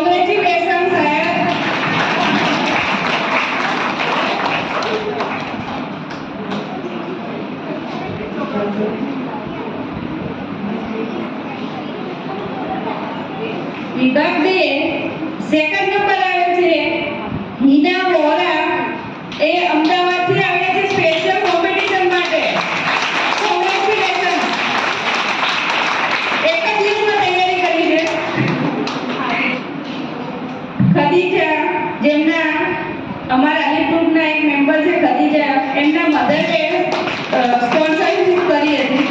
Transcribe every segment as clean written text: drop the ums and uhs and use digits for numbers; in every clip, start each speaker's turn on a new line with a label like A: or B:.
A: Congratulation સાહેબ. વિભાગ 2 second number આવે છે હિના વોરા. એ અમદાવાદથી આવ્યા છે સ્પેશિયલ કોમ્પિટિશન માટે. કોંગ્રેચ્યુલેશન. એક જ દિવસમાં તૈયારી કરી છે. ખદીજા, જેમના અમારા અલીપુરના એક મેમ્બર છે ખદીજા, એમના મધરે સ્પોન્સરશિપ કરી હતી.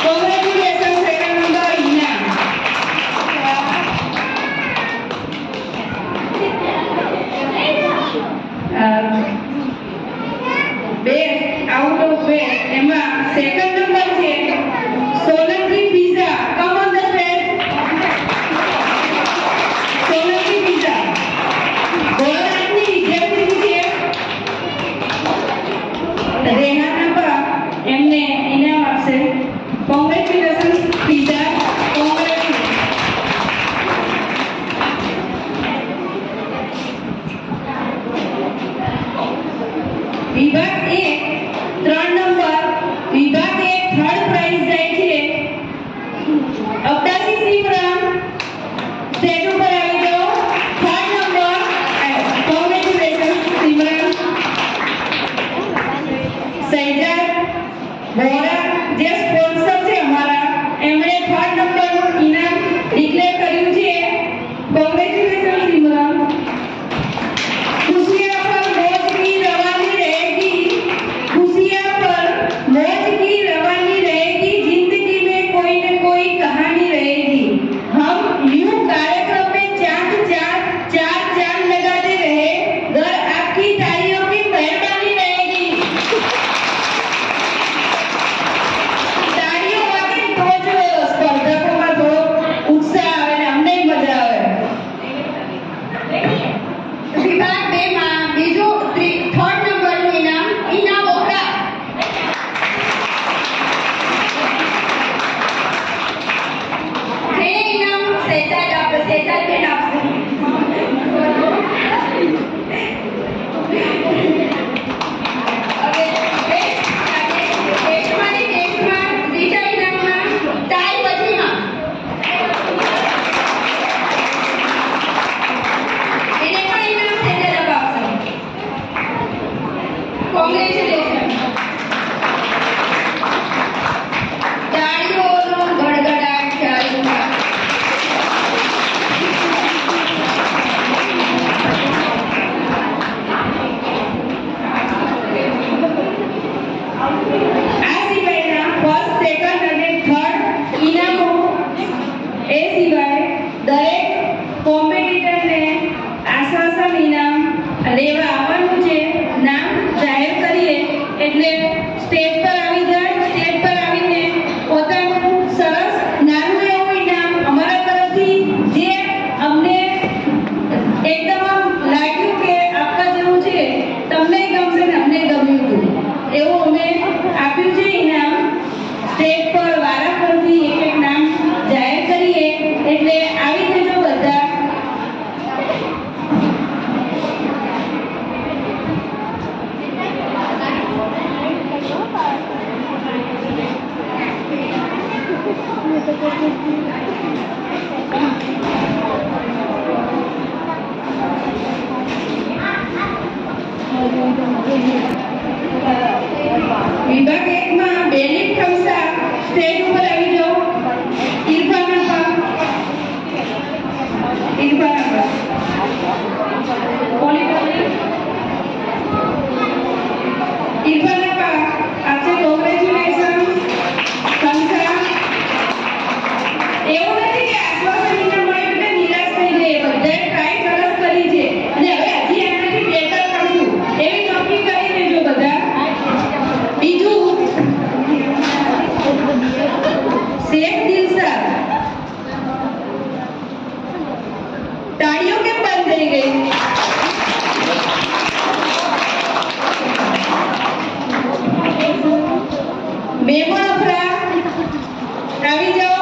A: Congratulation second number Hina. Best out of best એમાં સેકન્ડ નંબર છે Solanki Pija. Come on the stage. Solanki Pija ગોળાની વિદ્યાર્થી છે. રેહાના એમને ઇનામ આપશે. કોંગ્રેચ્યુલેશન પીઝા. વિભાગ 1 3 નંબર. વિભાગ 1 થર્ડ પ્રાઇઝ જાય છે અબડાસી સિમરન. સ્ટેજ ઉપર આવી જાઓ. Third number. Congratulation Simran. Saijad Vora જે સ્પોન્સર છે અમારા, એમણે થર્ડ નંબરનું ઇનામ ડિક્લેર કર્યું છે. કોંગ્રેચ્યુલેશન સિમરન. खुशियां पर मौज की रवानी रहेगी. खुशियां पर मौज की रवानी रहेगी. जिंदगी में कोई न कोई कहानी रहेगी. हम यूं कार्यक्रम में चांद लगाते रहे. घर आपकी तालियों की मेहरबानी रहेगी. तालियों वाके तो जो स्पर्धकोમાં થોડો ઉત્સાહ આવે ને અમને મજા આવે. વિભાગ 2 માં બીજું થર્ડ નંબરનું ઇનામ હિના વોરા. જે ઇનામ સૈજાદ આપશે. કોંગ્રેચ્યુલેશન. તાળીઓનો ગડગડાટ ચાલુ. આ સિવાયના ફર્સ્ટ, સેકન્ડ અને થર્ડ ઇનામો એ સિવાય દરેક કોમ્પિટિટરને આશ્વાસન ઇનામ લેવા આવવાનું છે. નામ જાહેર કરીએ એટલે સ્ટેજ પર આવી જાય. સ્ટેજ પર આવીને પોતાનું સરસ નાનું એવું ઇનામ અમારા તરફથી જે અમને એકદમ લાગ્યું કે આપવા જેવું છે, તમને ગમશે ને અમને ગમ્યું હતું એવું અમે આપ્યું છે ઇનામ. સ્ટેજ પર વારાફરતી એક નામ જાહેર કરીએ એટલે આવી જજો બધા. વિભાગ 1 માં બેનિક ખમસા. સ્ટેજ ઉપર આવી જાઓ. ઇરફાન આપશે. કોંગ્રેચ્યુલેશન ખમસા. એવું નથી કે આશ્વાસન ઇનામ મળ્યું એટલે નિરાશ થઈ જાય. બધાએ ટ્રાય સરસ કરી છે અને હવે હજી આનાથી બેટર કરશું એવી નક્કી કરી દેજો બધા. બીજું શેખ દિલશાદ. તાળીઓ કેમ બંધ થઈ ગઈ? મેમણ અફરા આવી જાઓ.